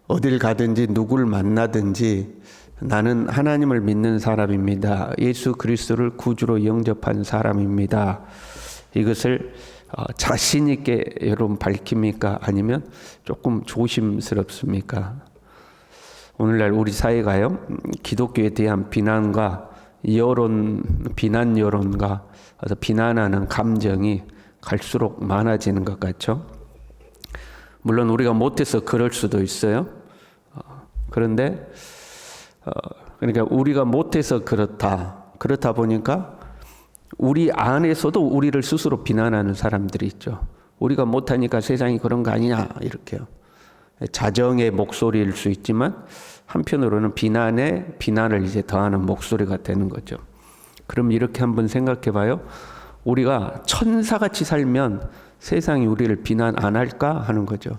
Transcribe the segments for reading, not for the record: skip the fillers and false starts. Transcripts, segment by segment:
어딜 가든지 누굴 만나든지 나는 하나님을 믿는 사람입니다. 예수 그리스도를 구주로 영접한 사람입니다. 이것을 자신 있게 여러분 밝힙니까? 아니면 조금 조심스럽습니까? 오늘날 우리 사회가요, 기독교에 대한 비난과 비난 여론과 비난하는 감정이 갈수록 많아지는 것 같죠? 물론 우리가 못해서 그럴 수도 있어요. 그런데 그러니까 우리가 못해서 그렇다 보니까 우리 안에서도 우리를 스스로 비난하는 사람들이 있죠. 우리가 못하니까 세상이 그런 거 아니냐 이렇게요. 자정의 목소리일 수 있지만 한편으로는 비난을 이제 더하는 목소리가 되는 거죠. 그럼 이렇게 한번 생각해 봐요. 우리가 천사같이 살면 세상이 우리를 비난 안 할까 하는 거죠.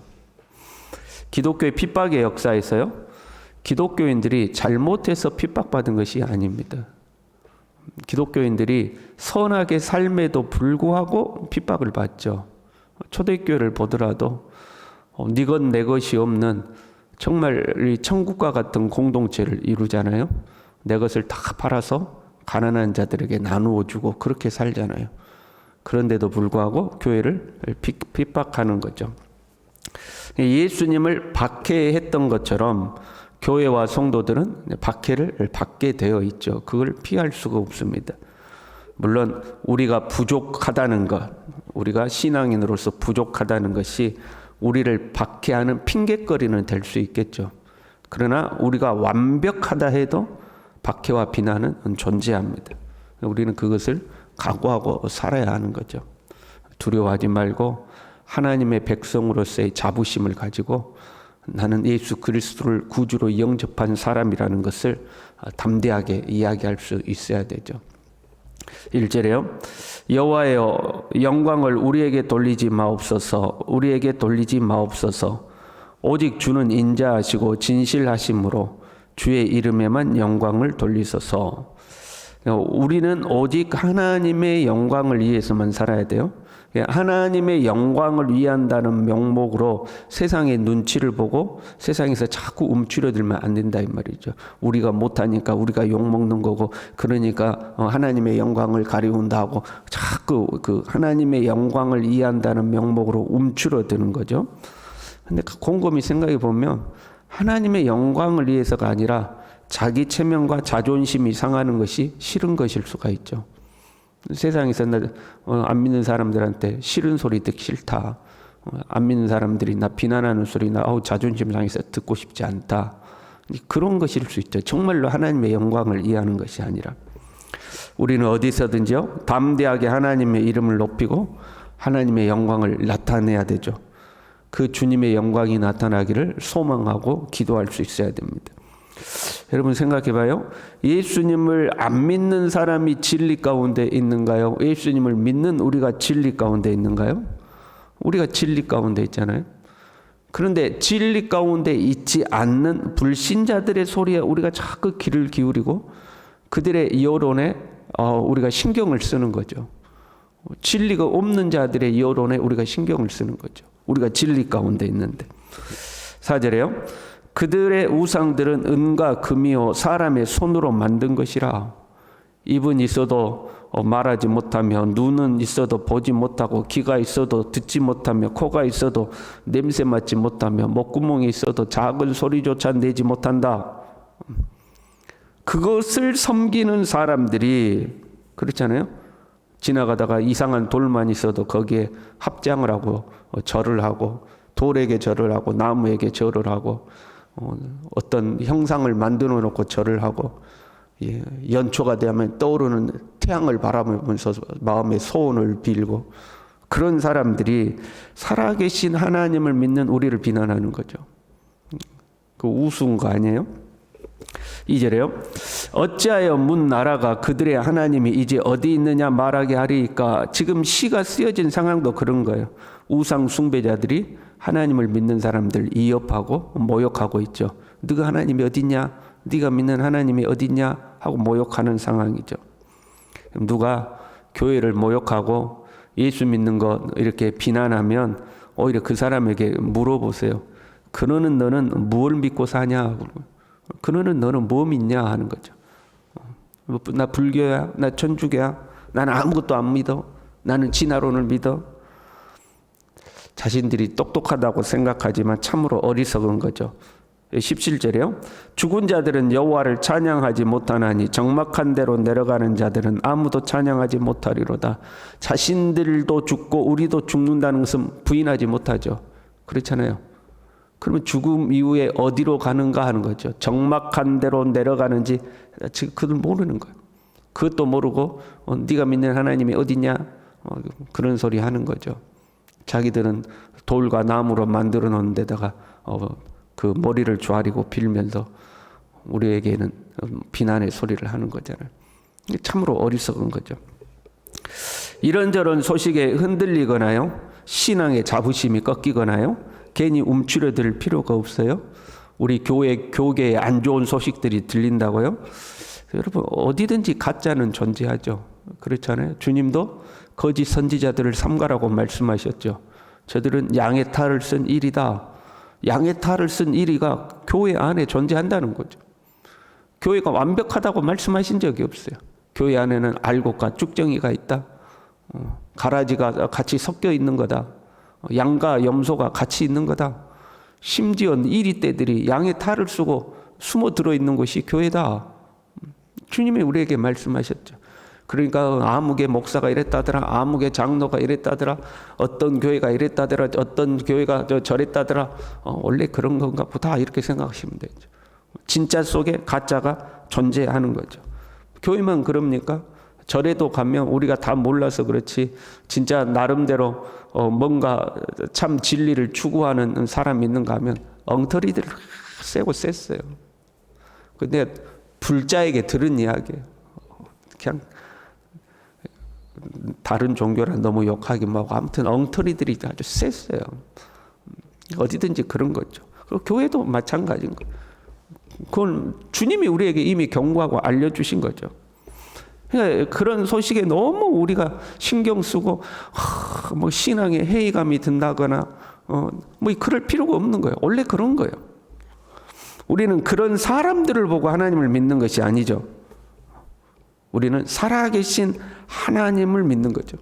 기독교의 핍박의 역사에서요, 기독교인들이 잘못해서 핍박받은 것이 아닙니다. 기독교인들이 선하게 삶에도 불구하고 핍박을 받죠. 초대교회를 보더라도 네 것 내 것이 없는 정말 천국과 같은 공동체를 이루잖아요. 내 것을 다 팔아서 가난한 자들에게 나누어 주고 그렇게 살잖아요. 그런데도 불구하고 교회를 핍박하는 거죠. 예수님을 박해했던 것처럼 교회와 성도들은 박해를 받게 되어 있죠. 그걸 피할 수가 없습니다. 물론 우리가 부족하다는 것, 우리가 신앙인으로서 부족하다는 것이 우리를 박해하는 핑곗거리는 될 수 있겠죠. 그러나 우리가 완벽하다 해도 박해와 비난은 존재합니다. 우리는 그것을 각오하고 살아야 하는 거죠. 두려워하지 말고 하나님의 백성으로서의 자부심을 가지고 나는 예수 그리스도를 구주로 영접한 사람이라는 것을 담대하게 이야기할 수 있어야 되죠. 1절에요. 여호와여 영광을 우리에게 돌리지 마옵소서. 오직 주는 인자하시고 진실하심으로 주의 이름에만 영광을 돌리소서. 우리는 오직 하나님의 영광을 위해서만 살아야 돼요. 하나님의 영광을 위한다는 명목으로 세상의 눈치를 보고 세상에서 자꾸 움츠러들면 안 된다 이 말이죠. 우리가 못하니까 우리가 욕먹는 거고 그러니까 하나님의 영광을 가리운다 하고 자꾸 그 하나님의 영광을 위한다는 명목으로 움츠러드는 거죠. 근데 곰곰이 생각해 보면 하나님의 영광을 위해서가 아니라 자기 체면과 자존심이 상하는 것이 싫은 것일 수가 있죠. 세상에서 안 믿는 사람들한테 싫은 소리 듣기 싫다. 안 믿는 사람들이 나 비난하는 소리 자존심 상해서 듣고 싶지 않다. 그런 것일 수 있죠. 정말로 하나님의 영광을 이해하는 것이 아니라 우리는 어디서든지요 담대하게 하나님의 이름을 높이고 하나님의 영광을 나타내야 되죠. 그 주님의 영광이 나타나기를 소망하고 기도할 수 있어야 됩니다. 여러분 생각해 봐요. 예수님을 안 믿는 사람이 진리 가운데 있는가요? 예수님을 믿는 우리가 진리 가운데 있는가요? 우리가 진리 가운데 있잖아요. 그런데 진리 가운데 있지 않는 불신자들의 소리에 우리가 자꾸 귀를 기울이고 그들의 여론에 우리가 신경을 쓰는 거죠. 진리가 없는 자들의 여론에 우리가 신경을 쓰는 거죠. 우리가 진리 가운데 있는데. 4절에요. 그들의 우상들은 은과 금이요 사람의 손으로 만든 것이라. 입은 있어도 말하지 못하며 눈은 있어도 보지 못하고 귀가 있어도 듣지 못하며 코가 있어도 냄새 맡지 못하며 목구멍이 있어도 작은 소리조차 내지 못한다. 그것을 섬기는 사람들이 그렇잖아요. 지나가다가 이상한 돌만 있어도 거기에 합장을 하고 절을 하고 돌에게 절을 하고 나무에게 절을 하고 어떤 형상을 만들어 놓고 절을 하고 연초가 되면 떠오르는 태양을 바라보면서 마음의 소원을 빌고 그런 사람들이 살아계신 하나님을 믿는 우리를 비난하는 거죠. 그 우스운 거 아니에요? 2절에요. 어찌하여 문 나라가 그들의 하나님이 이제 어디 있느냐 말하게 하리까. 지금 시가 쓰여진 상황도 그런 거예요. 우상 숭배자들이 하나님을 믿는 사람들 이협하고 모욕하고 있죠. 네가 하나님이 어디냐? 네가 믿는 하나님이 어디냐? 하고 모욕하는 상황이죠. 누가 교회를 모욕하고 예수 믿는 것 이렇게 비난하면 오히려 그 사람에게 물어보세요. 그러는 너는 무엇을 믿고 사냐? 그러는 너는 뭐 믿냐 하는 거죠. 나 불교야? 나 천주교야? 나는 아무것도 안 믿어. 나는 진화론을 믿어. 자신들이 똑똑하다고 생각하지만 참으로 어리석은 거죠. 17절에요. 죽은 자들은 여호와를 찬양하지 못하나니 적막한 데로 내려가는 자들은 아무도 찬양하지 못하리로다. 자신들도 죽고 우리도 죽는다는 것은 부인하지 못하죠. 그렇잖아요. 그러면 죽음 이후에 어디로 가는가 하는 거죠. 적막한 데로 내려가는지 지금 그들 모르는 거예요. 그것도 모르고 네가 믿는 하나님이 어디냐? 그런 소리 하는 거죠. 자기들은 돌과 나무로 만들어 놓은 데다가 그 머리를 조아리고 빌면서 우리에게는 비난의 소리를 하는 거잖아요. 참으로 어리석은 거죠. 이런저런 소식에 흔들리거나요, 신앙의 자부심이 꺾이거나요, 괜히 움츠러들 필요가 없어요. 우리 교계에 안 좋은 소식들이 들린다고요? 여러분, 어디든지 가짜는 존재하죠. 그렇잖아요. 주님도 거짓 선지자들을 삼가라고 말씀하셨죠. 저들은 양의 탈을 쓴 일이다. 양의 탈을 쓴 이리가 교회 안에 존재한다는 거죠. 교회가 완벽하다고 말씀하신 적이 없어요. 교회 안에는 알곡과 쭉정이가 있다. 가라지가 같이 섞여 있는 거다. 양과 염소가 같이 있는 거다. 심지어 이리떼들이 양의 탈을 쓰고 숨어 들어있는 것이 교회다. 주님이 우리에게 말씀하셨죠. 그러니까 아무개 목사가 이랬다더라, 아무개 장로가 이랬다더라, 어떤 교회가 이랬다더라, 어떤 교회가 저랬다더라, 원래 그런 건가 보다 이렇게 생각하시면 되죠. 진짜 속에 가짜가 존재하는 거죠. 교회만 그럽니까? 절에도 가면 우리가 다 몰라서 그렇지 진짜 나름대로 뭔가 참 진리를 추구하는 사람이 있는가 하면 엉터리들을 세고 셌어요. 근데 불자에게 들은 이야기예요. 그냥 다른 종교란 너무 욕하기 뭐하고 아무튼 엉터리들이 아주 셌어요. 어디든지 그런 거죠. 그리고 교회도 마찬가지인 거예요. 그건 주님이 우리에게 이미 경고하고 알려주신 거죠. 그러니까 그런 소식에 너무 우리가 신경 쓰고 뭐 신앙에 회의감이 든다거나 뭐 그럴 필요가 없는 거예요. 원래 그런 거예요. 우리는 그런 사람들을 보고 하나님을 믿는 것이 아니죠. 우리는 살아계신 하나님을 믿는 거죠.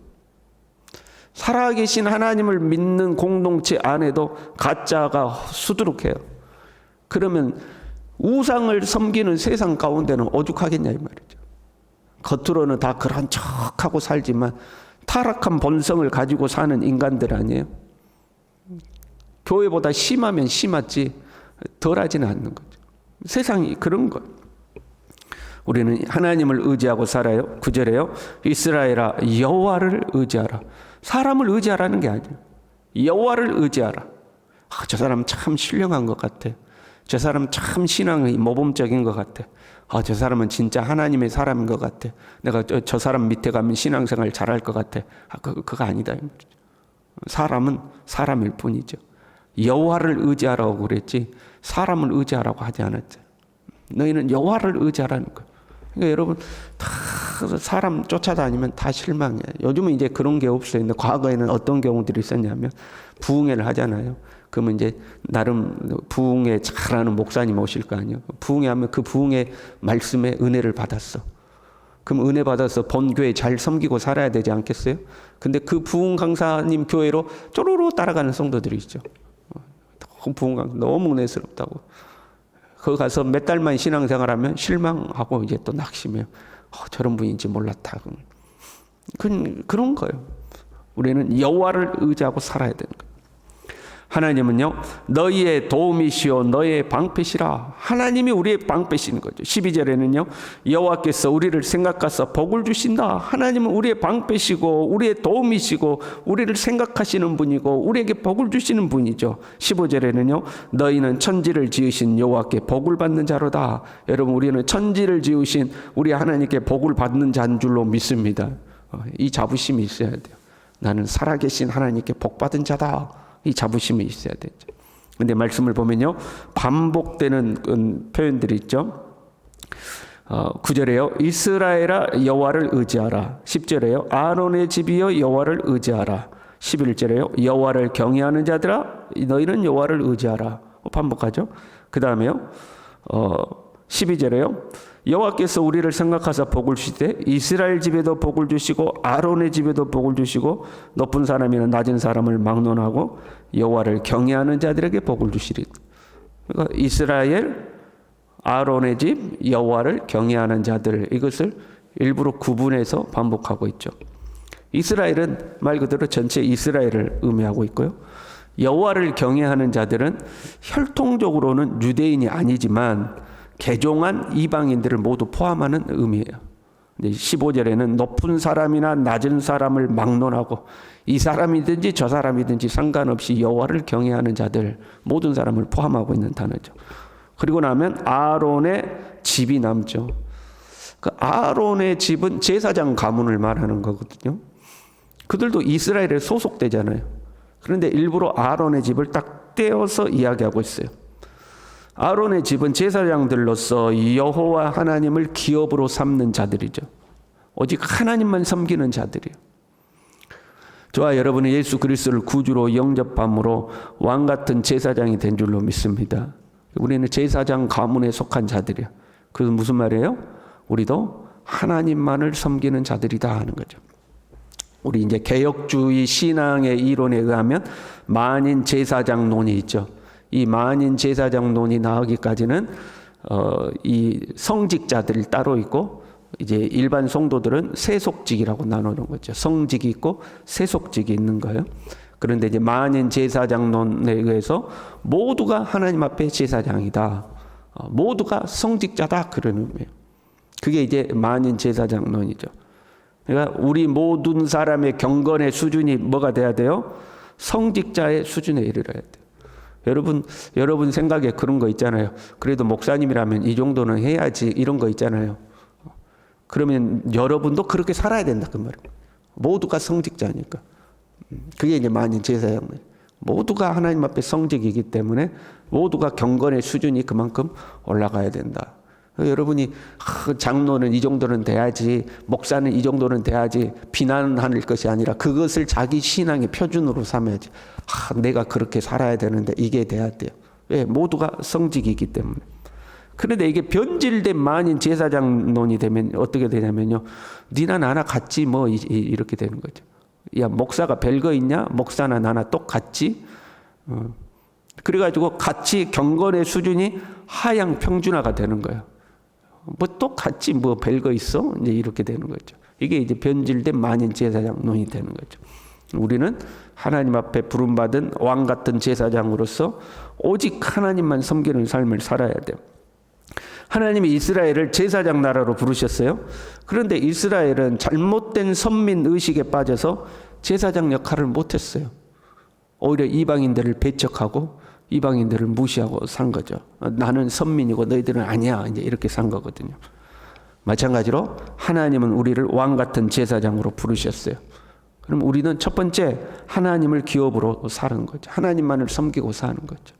살아계신 하나님을 믿는 공동체 안에도 가짜가 수두룩해요. 그러면 우상을 섬기는 세상 가운데는 오죽하겠냐 이 말이죠. 겉으로는 다 그런 척하고 살지만 타락한 본성을 가지고 사는 인간들 아니에요. 교회보다 심하면 심하지 덜하지는 않는 거죠. 세상이 그런 거예요. 우리는 하나님을 의지하고 살아요. 9절에요. 이스라엘아 여호와를 의지하라. 사람을 의지하라는 게 아니에요. 여호와를 의지하라. 저 사람 참 신령한 것 같아. 저 사람 참 신앙이 모범적인 것 같아. 저 사람은 진짜 하나님의 사람인 것 같아. 내가 저 사람 밑에 가면 신앙생활 잘할 것 같아. 그거 아니다. 사람은 사람일 뿐이죠. 여호와를 의지하라고 그랬지 사람을 의지하라고 하지 않았죠. 너희는 여호와를 의지하라는 거예요. 그러니까 여러분 다 사람 쫓아다니면 다 실망해요. 요즘은 이제 그런 게 없어요. 근데 과거에는 어떤 경우들이 있었냐면 부흥회를 하잖아요. 그러면 이제 나름 부흥회 잘하는 목사님 오실 거 아니에요. 부흥회 하면 그 부흥회 말씀에 은혜를 받았어. 그럼 은혜 받아서 본교회 잘 섬기고 살아야 되지 않겠어요? 근데 그 부흥 강사님 교회로 쪼로로 따라가는 성도들이 있죠. 부흥 강사 너무 은혜스럽다고. 거기 가서 몇 달만 신앙생활하면 실망하고 이제 또 낙심해요. 저런 분인지 몰랐다. 그런 거예요. 우리는 여호와를 의지하고 살아야 되는 거예요. 하나님은요 너희의 도움이시오 너희의 방패시라. 하나님이 우리의 방패시는 거죠. 12절에는요 여호와께서 우리를 생각하사 복을 주신다. 하나님은 우리의 방패시고 우리의 도움이시고 우리를 생각하시는 분이고 우리에게 복을 주시는 분이죠. 15절에는요 너희는 천지를 지으신 여호와께 복을 받는 자로다. 여러분 우리는 천지를 지으신 우리 하나님께 복을 받는 자인 줄로 믿습니다. 이 자부심이 있어야 돼요. 나는 살아계신 하나님께 복 받은 자다. 이 자부심이 있어야 되죠. 근데 말씀을 보면요 반복되는 표현들이 있죠. 9절에요 이스라엘아 여호와를 의지하라. 10절에요 아론의 집이여 여호와를 의지하라. 11절에요 여호와를 경외하는 자들아 너희는 여호와를 의지하라. 반복하죠. 그 다음에요. 12절에요. 여호와께서 우리를 생각하사 복을 주시되 이스라엘 집에도 복을 주시고 아론의 집에도 복을 주시고 높은 사람이나 낮은 사람을 막론하고 여호와를 경외하는 자들에게 복을 주시리. 그러니까 이스라엘, 아론의 집, 여호와를 경외하는 자들, 이것을 일부러 구분해서 반복하고 있죠. 이스라엘은 말 그대로 전체 이스라엘을 의미하고 있고요. 여호와를 경외하는 자들은 혈통적으로는 유대인이 아니지만 개종한 이방인들을 모두 포함하는 의미예요. 15절에는 높은 사람이나 낮은 사람을 막론하고 이 사람이든지 저 사람이든지 상관없이 여호와를 경외하는 자들, 모든 사람을 포함하고 있는 단어죠. 그리고 나면 아론의 집이 남죠. 그 아론의 집은 제사장 가문을 말하는 거거든요. 그들도 이스라엘에 소속되잖아요. 그런데 일부러 아론의 집을 딱 떼어서 이야기하고 있어요. 아론의 집은 제사장들로서 여호와 하나님을 기업으로 삼는 자들이죠. 오직 하나님만 섬기는 자들이에요. 저와 여러분은 예수 그리스도를 구주로 영접함으로 왕같은 제사장이 된 줄로 믿습니다. 우리는 제사장 가문에 속한 자들이에요. 그래서 무슨 말이에요? 우리도 하나님만을 섬기는 자들이다 하는 거죠. 우리 이제 개혁주의 신앙의 이론에 의하면 만인 제사장론이 있죠. 이 만인 제사장론이 나오기까지는 이 성직자들이 따로 있고 이제 일반 성도들은 세속직이라고 나누는 거죠. 성직이 있고 세속직이 있는 거예요. 그런데 이제 만인 제사장론에 의해서 모두가 하나님 앞에 제사장이다. 모두가 성직자다 그런 의미예요. 그게 이제 만인 제사장론이죠. 그러니까 우리 모든 사람의 경건의 수준이 뭐가 돼야 돼요? 성직자의 수준에 이르러야 돼요. 여러분 생각에 그런 거 있잖아요. 그래도 목사님이라면 이 정도는 해야지 이런 거 있잖아요. 그러면 여러분도 그렇게 살아야 된다 그 말이에요. 모두가 성직자니까. 그게 이제 만인 제사장. 모두가 하나님 앞에 성직이기 때문에 모두가 경건의 수준이 그만큼 올라가야 된다. 여러분이 장로는 이 정도는 돼야지, 목사는 이 정도는 돼야지 비난할 것이 아니라 그것을 자기 신앙의 표준으로 삼아야지. 내가 그렇게 살아야 되는데 이게 돼야 돼요. 왜? 모두가 성직이기 때문에. 그런데 이게 변질된 만인 제사장론이 되면 어떻게 되냐면요. 니나 나나 같지 뭐 이렇게 되는 거죠. 야, 목사가 별거 있냐? 목사나 나나 똑같지? 그래가지고 같이 경건의 수준이 하향 평준화가 되는 거예요. 뭐 똑같지 뭐 별거 있어? 이제 이렇게 되는 거죠. 이게 이제 변질된 만인 제사장론이 되는 거죠. 우리는 하나님 앞에 부름받은 왕 같은 제사장으로서 오직 하나님만 섬기는 삶을 살아야 돼요. 하나님이 이스라엘을 제사장 나라로 부르셨어요. 그런데 이스라엘은 잘못된 선민 의식에 빠져서 제사장 역할을 못했어요. 오히려 이방인들을 배척하고 이방인들을 무시하고 산 거죠. 나는 선민이고 너희들은 아니야. 이제 이렇게 산 거거든요. 마찬가지로 하나님은 우리를 왕 같은 제사장으로 부르셨어요. 그럼 우리는 첫 번째 하나님을 기업으로 사는 거죠. 하나님만을 섬기고 사는 거죠.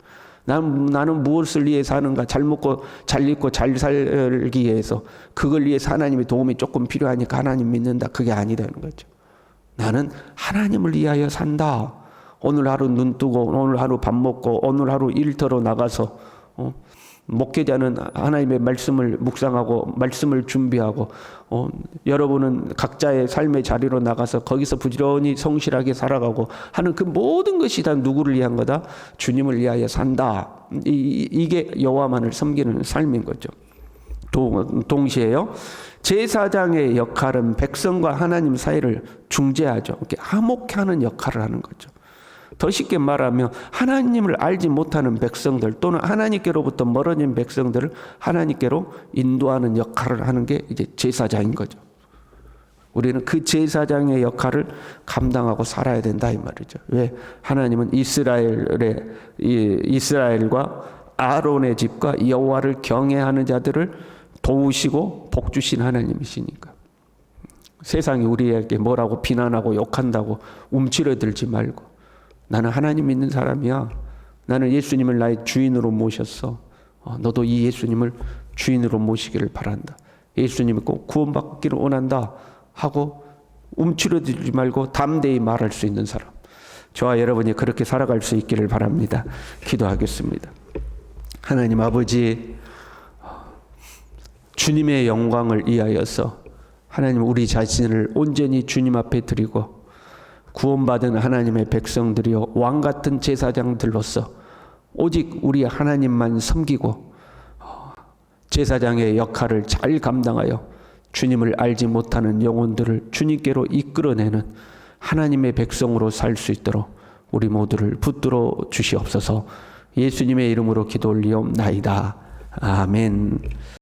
나는 무엇을 위해 사는가? 잘 먹고 잘 입고 잘 살기 위해서 그걸 위해서 하나님의 도움이 조금 필요하니까 하나님 믿는다. 그게 아니라는 거죠. 나는 하나님을 위하여 산다. 오늘 하루 눈 뜨고 오늘 하루 밥 먹고 오늘 하루 일터로 나가서 목회자는 하나님의 말씀을 묵상하고 말씀을 준비하고 여러분은 각자의 삶의 자리로 나가서 거기서 부지런히 성실하게 살아가고 하는 그 모든 것이 다 누구를 위한 거다? 주님을 위하여 산다. 이게 여호와만을 섬기는 삶인 거죠. 동시에요. 제사장의 역할은 백성과 하나님 사이를 중재하죠. 이렇게 화목하는 역할을 하는 거죠. 더 쉽게 말하면 하나님을 알지 못하는 백성들 또는 하나님께로부터 멀어진 백성들을 하나님께로 인도하는 역할을 하는 게 이제 제사장인 거죠. 우리는 그 제사장의 역할을 감당하고 살아야 된다 이 말이죠. 왜? 하나님은 이스라엘과 아론의 집과 여호와를 경외하는 자들을 도우시고 복 주신 하나님이시니까. 세상이 우리에게 뭐라고 비난하고 욕한다고 움츠러들지 말고 나는 하나님 믿는 사람이야. 나는 예수님을 나의 주인으로 모셨어. 너도 이 예수님을 주인으로 모시기를 바란다. 예수님이 꼭 구원받기를 원한다 하고 움츠러들지 말고 담대히 말할 수 있는 사람. 저와 여러분이 그렇게 살아갈 수 있기를 바랍니다. 기도하겠습니다. 하나님 아버지, 주님의 영광을 위하여서 하나님 우리 자신을 온전히 주님 앞에 드리고 구원받은 하나님의 백성들이요 왕 같은 제사장들로서 오직 우리 하나님만 섬기고 제사장의 역할을 잘 감당하여 주님을 알지 못하는 영혼들을 주님께로 이끌어내는 하나님의 백성으로 살 수 있도록 우리 모두를 붙들어 주시옵소서. 예수님의 이름으로 기도 올리옵나이다. 아멘.